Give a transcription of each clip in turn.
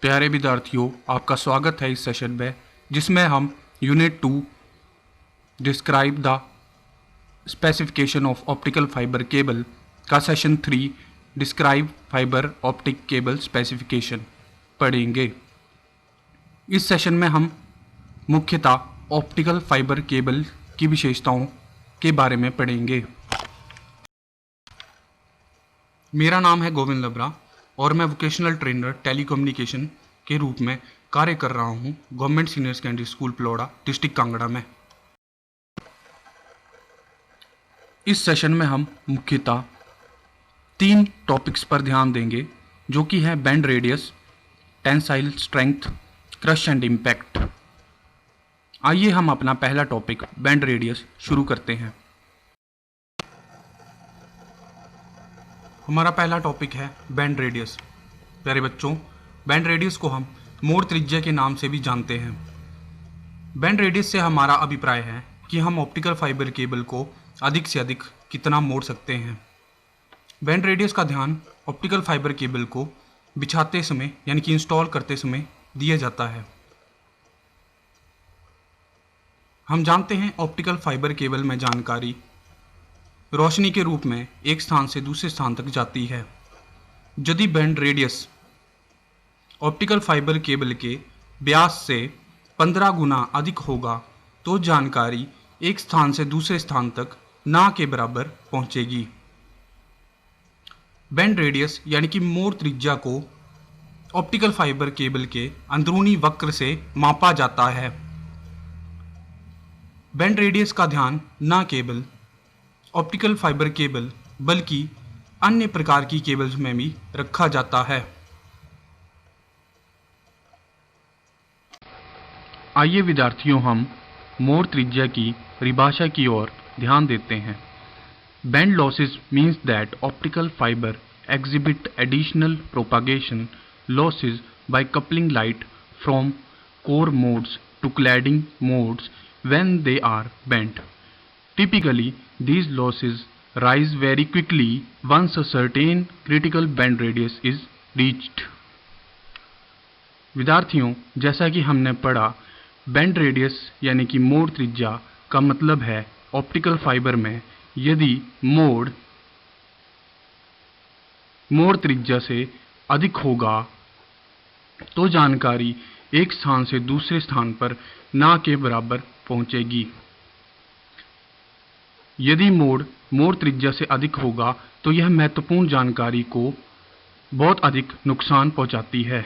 प्यारे विद्यार्थियों, आपका स्वागत है इस सेशन में जिसमें हम unit 2 describe the specification of optical fibre cable का session 3 describe fibre optic cable specification पढ़ेंगे। इस सेशन में हम मुख्यतः ऑप्टिकल फाइबर केबल की विशेषताओं के बारे में पढ़ेंगे। मेरा नाम है गोविंद लबरा और मैं वोकेशनल ट्रेनर टेलीकम्युनिकेशन के रूप में कार्य कर रहा हूं government senior secondary school Palaura, district Kangra में। इस सेशन में हम मुख्यतः 3 टॉपिक्स पर ध्यान देंगे जो कि है band radius, tensile strength, crush and impact. आइए हम अपना पहला टॉपिक बैंड रेडियस शुरू करते हैं। हमारा पहला टॉपिक है बैंड रेडियस। प्यारे बच्चों, बैंड रेडियस को हम मोड़ त्रिज्या के नाम से भी जानते हैं। बैंड रेडियस से हमारा अभिप्राय है कि हम ऑप्टिकल फाइबर केबल को अधिक से अधिक कितना मोड़ सकते हैं। बैंड रेडियस का ध्यान ऑप्टिकल फाइबर केबल को बिछाते समय यानी कि इंस्टॉल करते समय दिया जाता है। हम जानते हैं ऑप्टिकल फाइबर केबल में जानकारी रोशनी के रूप में एक स्थान से दूसरे स्थान तक जाती है। यदि band radius optical fibre cable के व्यास से 15 गुना अधिक होगा तो जानकारी एक स्थान से दूसरे स्थान तक ना के बराबर पहुंचेगी। बैंड रेडियस यानी कि मोड़ त्रिज्या को ऑप्टिकल फाइबर केबल के अंदरूनी वक्र से मापा जाता है। बैंड रेडियस का ध्यान न केवल ऑप्टिकल फाइबर केबल बल्कि अन्य प्रकार की केबल्स में भी रखा जाता है। आइए विद्यार्थियों, हम मोड़ त्रिज्या की परिभाषा की ओर ध्यान देते हैं। Band losses means that optical fibre exhibit additional propagation losses by coupling light from core modes to cladding modes when they are bent. Typically, these losses rise very quickly once a certain critical band radius is reached. विद्यार्थियों, जैसा कि हमने पढ़ा, band radius यानी कि मोड़ त्रिज्या का मतलब है ऑप्टिकल फाइबर में यदि मोड़ त्रिज्या से अधिक होगा तो जानकारी एक स्थान से दूसरे स्थान पर ना के बराबर पहुंचेगी। यदि मोड़ त्रिज्या से अधिक होगा तो यह महत्वपूर्ण जानकारी को बहुत अधिक नुकसान पहुंचाती है।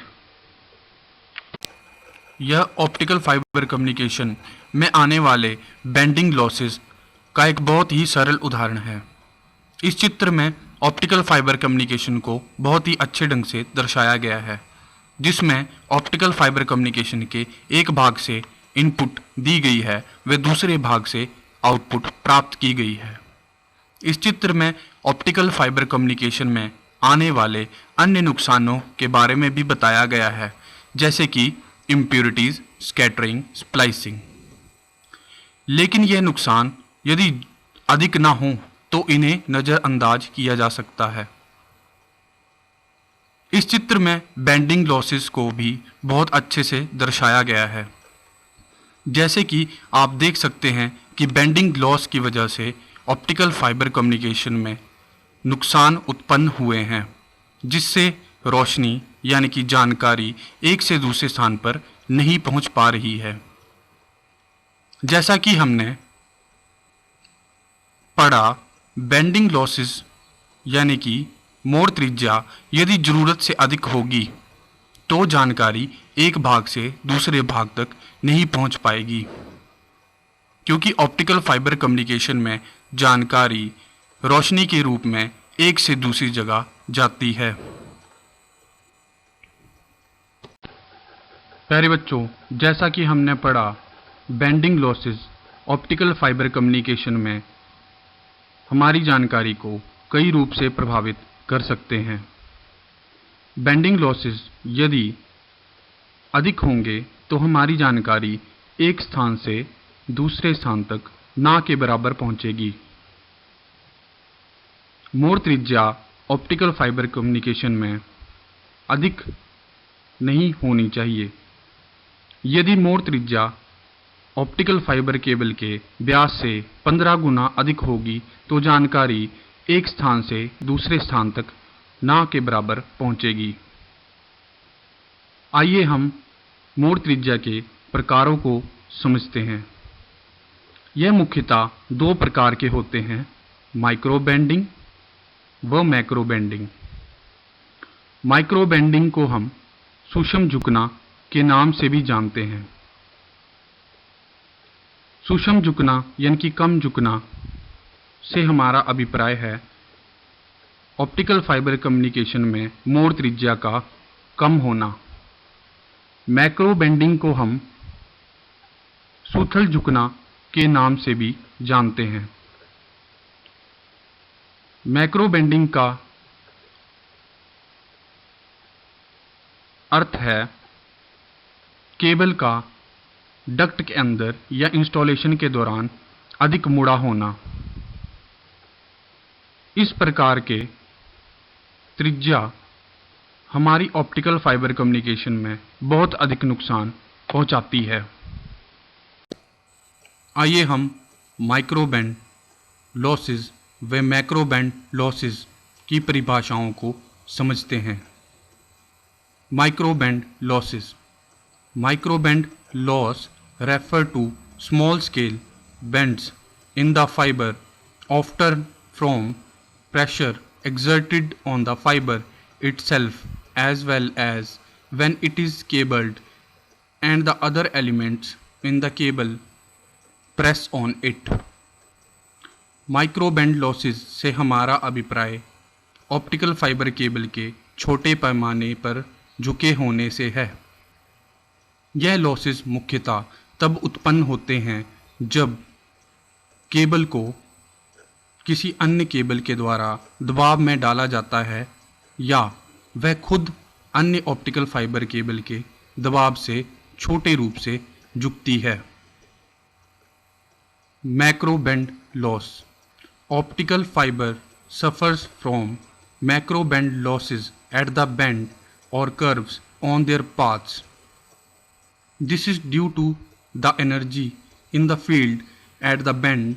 यह ऑप्टिकल फाइबर कम्युनिकेशन में आने वाले बेंडिंग लॉसेस का एक बहुत ही सरल उदाहरण है। इस चित्र में ऑप्टिकल फाइबर कम्युनिकेशन को बहुत ही अच्छे ढंग से दर्शाया गया है, जिसमें ऑप्टिकल फाइबर कम्युनिकेशन के एक भाग से इनपुट दी गई है व दूसरे भाग से आउटपुट प्राप्त की गई है। इस चित्र में ऑप्टिकल फाइबर कम्युनिकेशन में आने वाले अन्य नुकसानों के बारे में भी बताया गया है, जैसे कि इम्प्योरिटीज, स्कैटरिंग, स्प्लाइसिंग। लेकिन यह नुकसान यदि अधिक ना हो तो इन्हें नज़रअंदाज किया जा सकता है। इस चित्र में बेंडिंग लॉसेस को भी बहुत अच्छे से दर्शाया गया है। जैसे कि आप देख सकते हैं कि बेंडिंग लॉस की वजह से ऑप्टिकल फाइबर कम्युनिकेशन में नुकसान उत्पन्न हुए हैं, जिससे रोशनी यानी कि जानकारी एक से दूसरे स्थान पर नहीं पहुंच पा रही है। जैसा कि हमने पढ़ा, बेंडिंग लॉसेस यानी कि मोड़ त्रिज्या यदि ज़रूरत से अधिक होगी तो जानकारी एक भाग से दूसरे भाग तक नहीं पहुंच पाएगी, क्योंकि ऑप्टिकल फाइबर कम्युनिकेशन में जानकारी रोशनी के रूप में एक से दूसरी जगह जाती है। प्यारे बच्चों, जैसा कि हमने पढ़ा, bending losses optical fibre communication में हमारी जानकारी को कई रूप से प्रभावित कर सकते हैं। बेंडिंग लॉसेस यदि अधिक होंगे तो हमारी जानकारी एक स्थान से दूसरे स्थान तक ना के बराबर पहुंचेगी। मोड़ त्रिज्या ऑप्टिकल फाइबर कम्युनिकेशन में अधिक नहीं होनी चाहिए। यदि मोड़ त्रिज्या ऑप्टिकल फाइबर केबल के व्यास से 15 गुना अधिक होगी तो जानकारी एक स्थान से दूसरे स्थान तक ना के बराबर पहुंचेगी। आइए हम मोड़ त्रिज्या के प्रकारों को समझते हैं। यह मुख्यतः दो प्रकार के होते हैं, माइक्रो बेंडिंग व मैक्रो बेंडिंग। माइक्रो बेंडिंग को हम सूक्ष्म झुकना के नाम से भी जानते हैं। सूक्ष्म झुकना यानी कि कम झुकना से हमारा अभिप्राय है ऑप्टिकल फाइबर कम्युनिकेशन में मोड़ त्रिज्या का कम होना। मैक्रो बेंडिंग को हम सूथल झुकना के नाम से भी जानते हैं। मैक्रो बेंडिंग का अर्थ है केबल का डक्ट के अंदर या इंस्टॉलेशन के दौरान अधिक मुड़ा होना। इस प्रकार के त्रिज्या हमारी ऑप्टिकल फाइबर कम्युनिकेशन में बहुत अधिक नुकसान पहुंचाती है। आइए हम माइक्रो बैंड लॉसेस व मैक्रो बैंड लॉसेस की परिभाषाओं को समझते हैं। Micro bend losses. Micro bend loss refer to small scale bends in the fiber often from pressure exerted on the fiber itself as well as when it is cabled and the other elements in the cable press on it. Micro bend losses से हमारा अभिप्राय optical fibre cable के छोटे पैमाने पर झुके होने से है। यह लॉसेस मुख्यतः तब उत्पन्न होते हैं जब केबल को किसी अन्य केबल के द्वारा दबाव में डाला जाता है या वह खुद अन्य ऑप्टिकल फाइबर केबल के दबाव से छोटे रूप से झुकती है। Macro band loss. Optical fibre suffers from macro band losses at the bend or curves on their paths. This is due to the energy in the field at the bend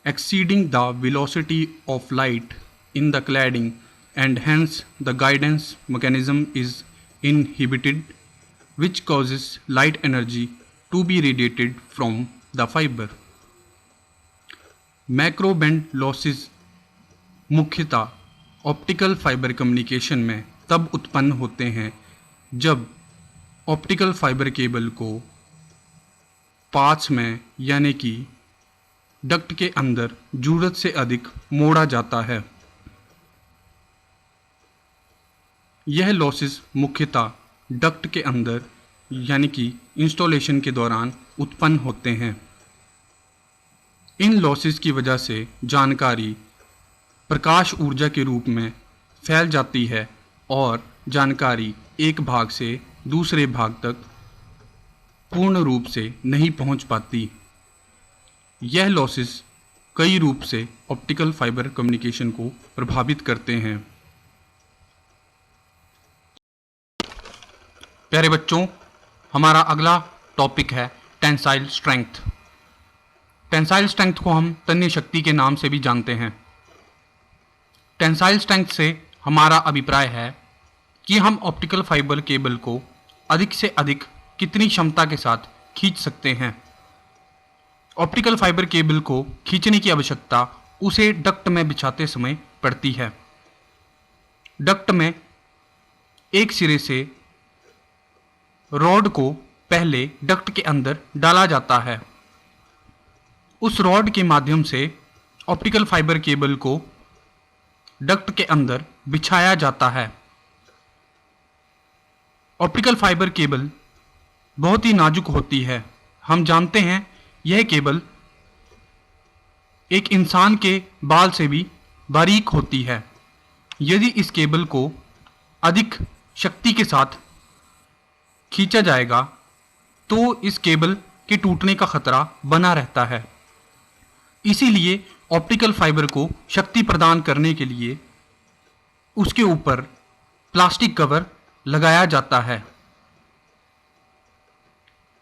exceeding the velocity of light in the cladding, and hence the guidance mechanism is inhibited, which causes light energy to be radiated from the fiber. Macro bend losses मुख्यतः optical fibre communication में तब उत्पन्न होते हैं जब optical fibre cable को paths में यानी कि डक्ट के अंदर जरूरत से अधिक मोड़ा जाता है। यह लॉसेस मुख्यतः डक्ट के अंदर यानी कि इंस्टॉलेशन के दौरान उत्पन्न होते हैं। इन लॉसेस की वजह से जानकारी प्रकाश ऊर्जा के रूप में फैल जाती है और जानकारी एक भाग से दूसरे भाग तक पूर्ण रूप से नहीं पहुंच पाती। यह लॉसेस कई रूप से ऑप्टिकल फाइबर कम्युनिकेशन को प्रभावित करते हैं। प्यारे बच्चों, हमारा अगला टॉपिक है टेंसाइल स्ट्रेंथ। टेंसाइल स्ट्रेंथ को हम तन्य शक्ति के नाम से भी जानते हैं। टेंसाइल स्ट्रेंथ से हमारा अभिप्राय है कि हम ऑप्टिकल फाइबर केबल को अधिक से अधिक कितनी क्षमता के साथ खींच सकते हैं। ऑप्टिकल फाइबर केबल को खींचने की आवश्यकता उसे डक्ट में बिछाते समय पड़ती है। डक्ट में एक सिरे से रॉड को पहले डक्ट के अंदर डाला जाता है। उस रॉड के माध्यम से ऑप्टिकल फाइबर केबल को डक्ट के अंदर बिछाया जाता है। ऑप्टिकल फाइबर केबल बहुत ही नाजुक होती है। हम जानते हैं यह केबल एक इंसान के बाल से भी बारीक होती है। यदि इस केबल को अधिक शक्ति के साथ खींचा जाएगा तो इस केबल के टूटने का खतरा बना रहता है। इसीलिए ऑप्टिकल फाइबर को शक्ति प्रदान करने के लिए उसके ऊपर प्लास्टिक कवर लगाया जाता है।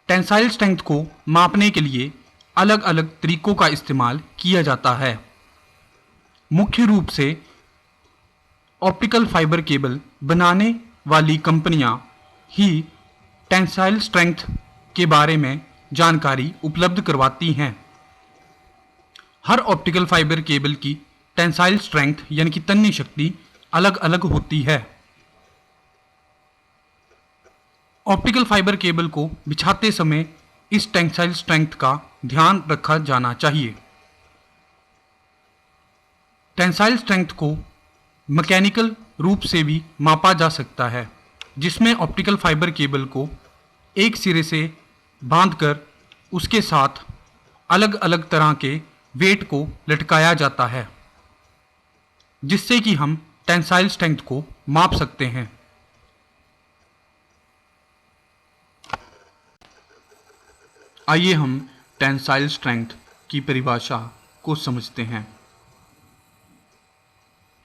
टेंसाइल स्ट्रेंथ को मापने के लिए अलग अलग तरीकों का इस्तेमाल किया जाता है। मुख्य रूप से ऑप्टिकल फाइबर केबल बनाने वाली कंपनियां ही टेंसाइल स्ट्रेंथ के बारे में जानकारी उपलब्ध करवाती हैं। हर ऑप्टिकल फाइबर केबल की टेंसाइल स्ट्रेंथ यानी कि तन्य शक्ति अलग अलग होती है। ऑप्टिकल फाइबर केबल को बिछाते समय इस टेंसाइल स्ट्रेंथ का ध्यान रखा जाना चाहिए। टेंसाइल स्ट्रेंथ को मैकेनिकल रूप से भी मापा जा सकता है, जिसमें ऑप्टिकल फाइबर केबल को एक सिरे से बांधकर उसके साथ अलग अलग तरह के वेट को लटकाया जाता है, जिससे कि हम टेंसाइल स्ट्रेंथ को माप सकते हैं। आइए हम टेंसाइल स्ट्रेंथ की परिभाषा को समझते हैं।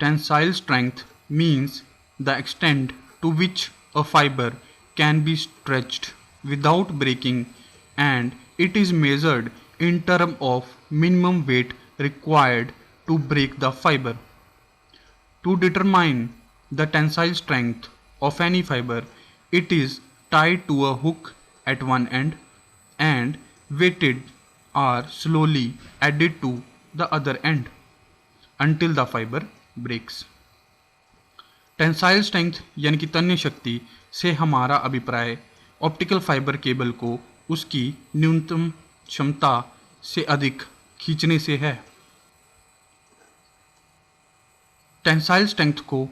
Tensile strength means the extent to which a fibre can be stretched without breaking and it is measured in term of minimum weight required to break the fiber. To determine the tensile strength of any fiber, it is tied to a hook at one end and weighted or slowly added to the other end until the fiber breaks. Tensile strength यानी कि तन्य शक्ति से हमारा अभिप्राय optical fibre cable को उसकी न्यूनतम क्षमता से अधिक खींचने से है। टेंसाइल स्ट्रेंथ को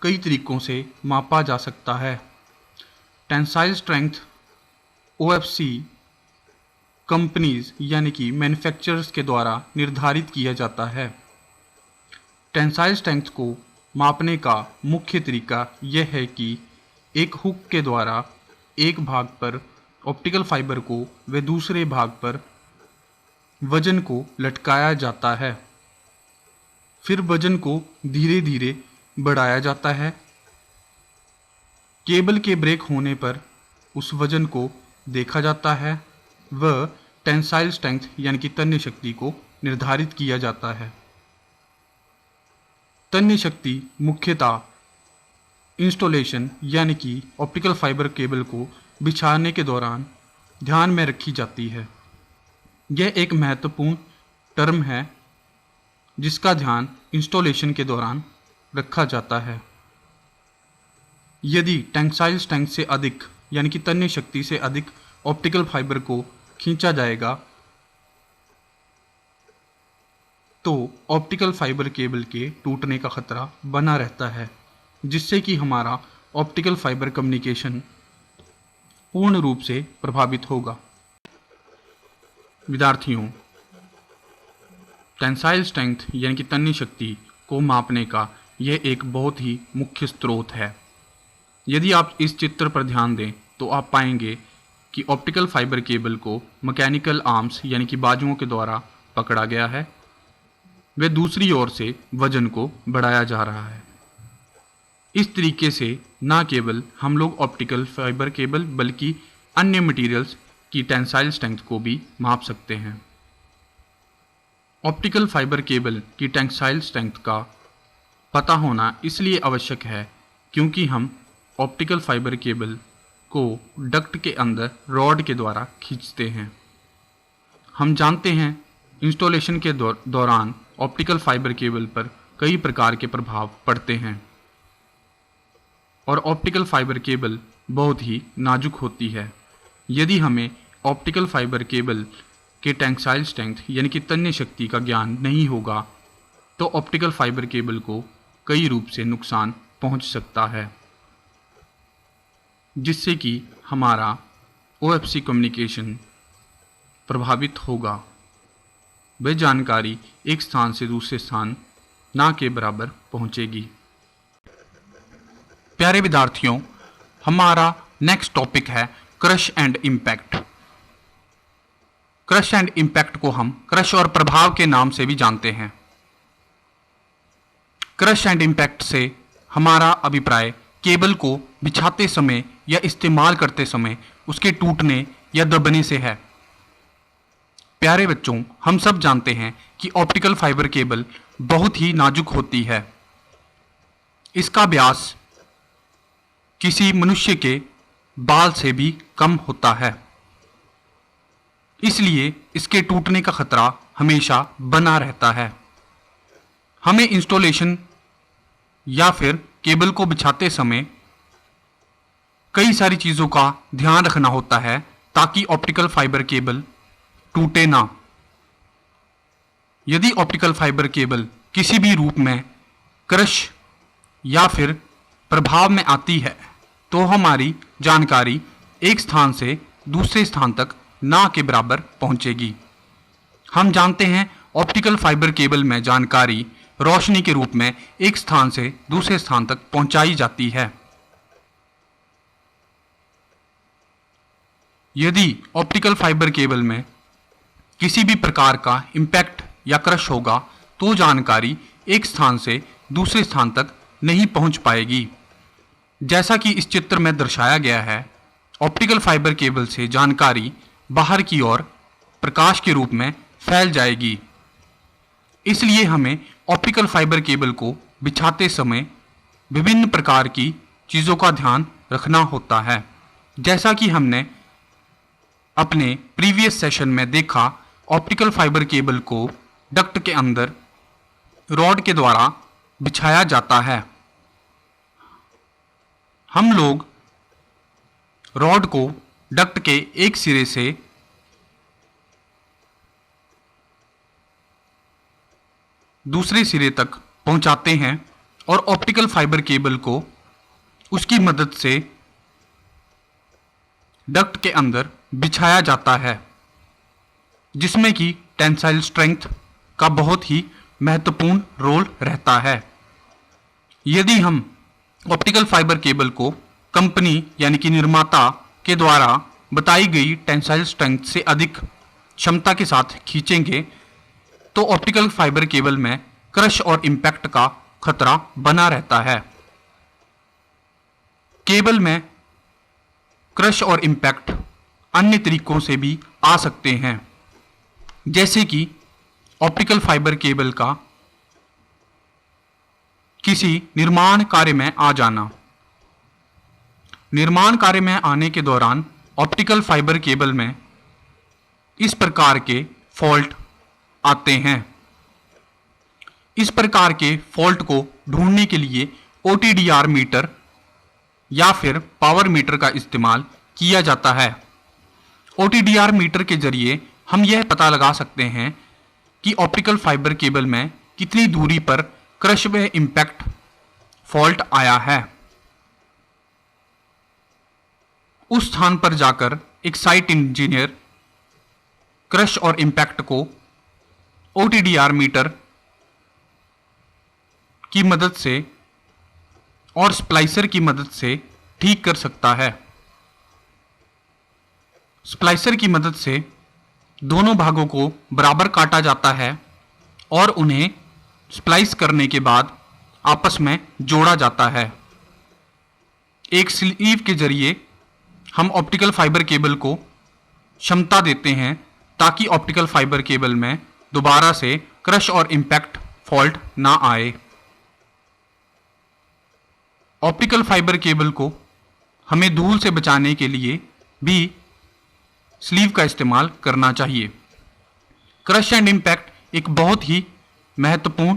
कई तरीकों से मापा जा सकता है। टेंसाइल स्ट्रेंथ ओएफसी कंपनीज यानी कि मैन्युफैक्चरर्स के द्वारा निर्धारित किया जाता है। टेंसाइल स्ट्रेंथ को मापने का मुख्य तरीका यह है कि एक हुक के द्वारा एक भाग पर ऑप्टिकल फाइबर को व दूसरे भाग पर वजन को लटकाया जाता है। फिर वजन को धीरे धीरे बढ़ाया जाता है। केबल के ब्रेक होने पर उस वजन को देखा जाता है व टेंसाइल स्ट्रेंथ यानी कि तन्य शक्ति को निर्धारित किया जाता है। तन्य शक्ति मुख्यतः इंस्टॉलेशन यानी कि ऑप्टिकल फाइबर केबल को बिछाने के दौरान ध्यान में रखी जाती है। यह एक महत्वपूर्ण टर्म है जिसका ध्यान इंस्टॉलेशन के दौरान रखा जाता है। यदि टेंसाइल स्ट्रेंथ से अधिक यानी कि तन्य शक्ति से अधिक ऑप्टिकल फाइबर को खींचा जाएगा तो ऑप्टिकल फाइबर केबल के टूटने का खतरा बना रहता है, जिससे कि हमारा ऑप्टिकल फाइबर कम्युनिकेशन पूर्ण रूप से प्रभावित होगा। विद्यार्थियों, टेंसाइल स्ट्रेंथ यानी कि तन्य शक्ति को मापने का यह एक बहुत ही मुख्य स्रोत है। यदि आप इस चित्र पर ध्यान दें तो आप पाएंगे कि ऑप्टिकल फाइबर केबल को मैकेनिकल आर्म्स यानी कि बाजुओं के द्वारा पकड़ा गया है व दूसरी ओर से वजन को बढ़ाया जा रहा है। इस तरीके से न केवल हम लोग ऑप्टिकल फाइबर केबल बल्कि अन्य मटेरियल्स की टेंसाइल स्ट्रेंथ को भी माप सकते हैं। ऑप्टिकल फाइबर केबल की टेंसाइल स्ट्रेंथ का पता होना इसलिए आवश्यक है क्योंकि हम ऑप्टिकल फाइबर केबल को डक्ट के अंदर रॉड के द्वारा खींचते हैं। हम जानते हैं इंस्टॉलेशन के दौरान ऑप्टिकल फाइबर केबल पर कई प्रकार के प्रभाव पड़ते हैं और ऑप्टिकल फाइबर केबल बहुत ही नाजुक होती है। यदि हमें ऑप्टिकल फाइबर केबल के टेंसाइल स्ट्रेंथ यानी कि तन्य शक्ति का ज्ञान नहीं होगा तो ऑप्टिकल फाइबर केबल को कई रूप से नुकसान पहुंच सकता है, जिससे कि हमारा ओएफसी कम्युनिकेशन प्रभावित होगा। वह जानकारी एक स्थान से दूसरे स्थान ना के बराबर पहुंचेगी। प्यारे विद्यार्थियों, हमारा नेक्स्ट टॉपिक है crush and impact. Crush and impact को हम क्रश और प्रभाव के नाम से भी जानते हैं। क्रश एंड इम्पैक्ट से हमारा अभिप्राय केबल को बिछाते समय या इस्तेमाल करते समय उसके टूटने या दबने से है। प्यारे बच्चों, हम सब जानते हैं कि ऑप्टिकल फाइबर केबल बहुत ही नाजुक होती है। इसका व्यास किसी मनुष्य के बाल से भी कम होता है, इसलिए इसके टूटने का खतरा हमेशा बना रहता है। हमें इंस्टॉलेशन या फिर केबल को बिछाते समय कई सारी चीज़ों का ध्यान रखना होता है ताकि ऑप्टिकल फाइबर केबल टूटे ना। यदि ऑप्टिकल फाइबर केबल किसी भी रूप में क्रश या फिर प्रभाव में आती है तो हमारी जानकारी एक स्थान से दूसरे स्थान तक ना के बराबर पहुंचेगी। हम जानते हैं ऑप्टिकल फाइबर केबल में जानकारी रोशनी के रूप में एक स्थान से दूसरे स्थान तक पहुंचाई जाती है। यदि ऑप्टिकल फाइबर केबल में किसी भी प्रकार का इम्पैक्ट या क्रश होगा तो जानकारी एक स्थान से दूसरे स्थान तक नहीं पहुंच पाएगी। जैसा कि इस चित्र में दर्शाया गया है, ऑप्टिकल फाइबर केबल से जानकारी बाहर की ओर प्रकाश के रूप में फैल जाएगी। इसलिए हमें ऑप्टिकल फाइबर केबल को बिछाते समय विभिन्न प्रकार की चीज़ों का ध्यान रखना होता है। जैसा कि हमने अपने प्रीवियस सेशन में देखा, ऑप्टिकल फाइबर केबल को डक्ट के अंदर रॉड के द्वारा बिछाया जाता है। हम लोग रॉड को डक्ट के एक सिरे से दूसरे सिरे तक पहुंचाते हैं और ऑप्टिकल फाइबर केबल को उसकी मदद से डक्ट के अंदर बिछाया जाता है, जिसमें कि टेंसाइल स्ट्रेंथ का बहुत ही महत्वपूर्ण रोल रहता है। यदि हम ऑप्टिकल फाइबर केबल को कंपनी यानी कि निर्माता के द्वारा बताई गई टेंसाइल स्ट्रेंथ से अधिक क्षमता के साथ खींचेंगे तो ऑप्टिकल फाइबर केबल में क्रश और इम्पैक्ट का खतरा बना रहता है। केबल में क्रश और इम्पैक्ट अन्य तरीकों से भी आ सकते हैं, जैसे कि ऑप्टिकल फाइबर केबल का किसी निर्माण कार्य में आ जाना। निर्माण कार्य में आने के दौरान ऑप्टिकल फाइबर केबल में इस प्रकार के फॉल्ट आते हैं। इस प्रकार के फॉल्ट को ढूंढने के लिए OTDR मीटर या फिर पावर मीटर का इस्तेमाल किया जाता है। OTDR मीटर के जरिए हम यह पता लगा सकते हैं कि ऑप्टिकल फाइबर केबल में कितनी दूरी पर क्रश व इम्पैक्ट फॉल्ट आया है। उस स्थान पर जाकर एक साइट इंजीनियर क्रश और इम्पैक्ट को OTDR मीटर की मदद से और स्प्लाइसर की मदद से ठीक कर सकता है। स्प्लाइसर की मदद से दोनों भागों को बराबर काटा जाता है और उन्हें स्प्लाइस करने के बाद आपस में जोड़ा जाता है। एक स्लीव के जरिए हम ऑप्टिकल फाइबर केबल को क्षमता देते हैं ताकि ऑप्टिकल फाइबर केबल में दोबारा से क्रश और इम्पैक्ट फॉल्ट ना आए। ऑप्टिकल फाइबर केबल को हमें धूल से बचाने के लिए भी स्लीव का इस्तेमाल करना चाहिए। क्रश एंड इम्पैक्ट एक बहुत ही महत्वपूर्ण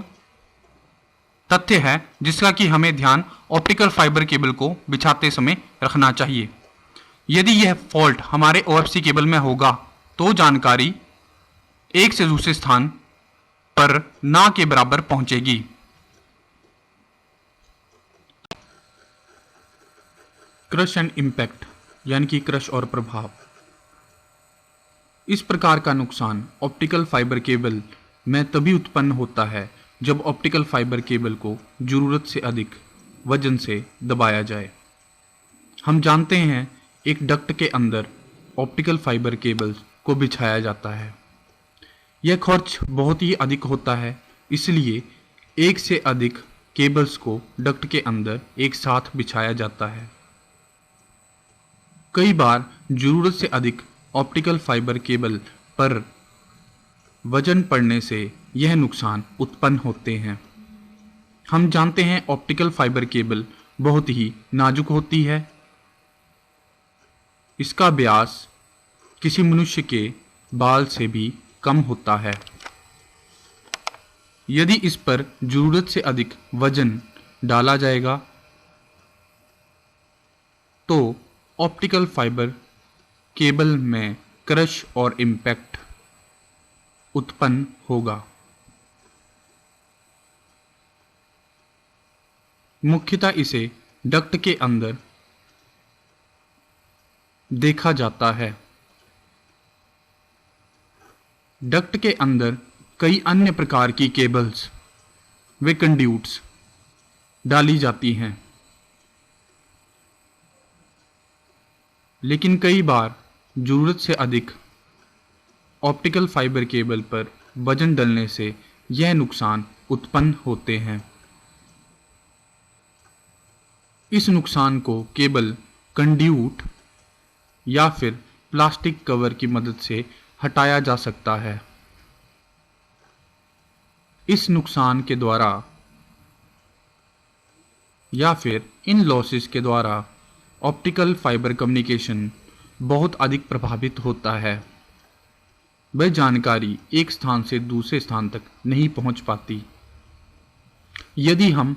तथ्य है जिसका कि हमें ध्यान ऑप्टिकल फाइबर केबल को बिछाते समय रखना चाहिए। यदि यह फॉल्ट हमारे OFC केबल में होगा तो जानकारी एक से दूसरे स्थान पर ना के बराबर पहुंचेगी। क्रश एंड इम्पैक्ट यानी कि क्रश और प्रभाव। इस प्रकार का नुकसान ऑप्टिकल फाइबर केबल में तभी उत्पन्न होता है जब ऑप्टिकल फाइबर केबल को ज़रूरत से अधिक वजन से दबाया जाए। हम जानते हैं एक डक्ट के अंदर ऑप्टिकल फाइबर केबल को बिछाया जाता है। यह खर्च बहुत ही अधिक होता है, इसलिए एक से अधिक केबल्स को डक्ट के अंदर एक साथ बिछाया जाता है। कई बार ज़रूरत से अधिक ऑप्टिकल फाइबर केबल पर वजन पड़ने से यह नुकसान उत्पन्न होते हैं। हम जानते हैं ऑप्टिकल फाइबर केबल बहुत ही नाजुक होती है। इसका व्यास किसी मनुष्य के बाल से भी कम होता है। यदि इस पर ज़रूरत से अधिक वजन डाला जाएगा तो ऑप्टिकल फाइबर केबल में क्रश और इम्पैक्ट उत्पन्न होगा। मुख्यतः इसे डक्ट के अंदर देखा जाता है। डक्ट के अंदर कई अन्य प्रकार की केबल्स व कंड्यूट्स डाली जाती हैं, लेकिन कई बार ज़रूरत से अधिक ऑप्टिकल फाइबर केबल पर वजन डलने से यह नुकसान उत्पन्न होते हैं। इस नुकसान को केबल कंड्यूट या फिर प्लास्टिक कवर की मदद से हटाया जा सकता है। इस नुकसान के द्वारा या फिर इन लॉसेस के द्वारा ऑप्टिकल फाइबर कम्युनिकेशन बहुत अधिक प्रभावित होता है। वह जानकारी एक स्थान से दूसरे स्थान तक नहीं पहुंच पाती। यदि हम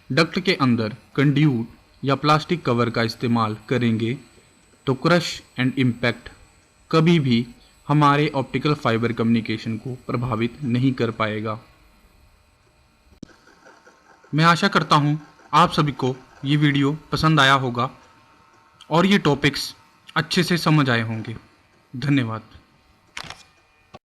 डक्ट के अंदर कंड्यूट या प्लास्टिक कवर का इस्तेमाल करेंगे तो क्रश एंड इम्पैक्ट कभी भी हमारे ऑप्टिकल फाइबर कम्युनिकेशन को प्रभावित नहीं कर पाएगा। मैं आशा करता हूँ आप सभी को ये वीडियो पसंद आया होगा और ये टॉपिक्स अच्छे से समझ आए होंगे। धन्यवाद।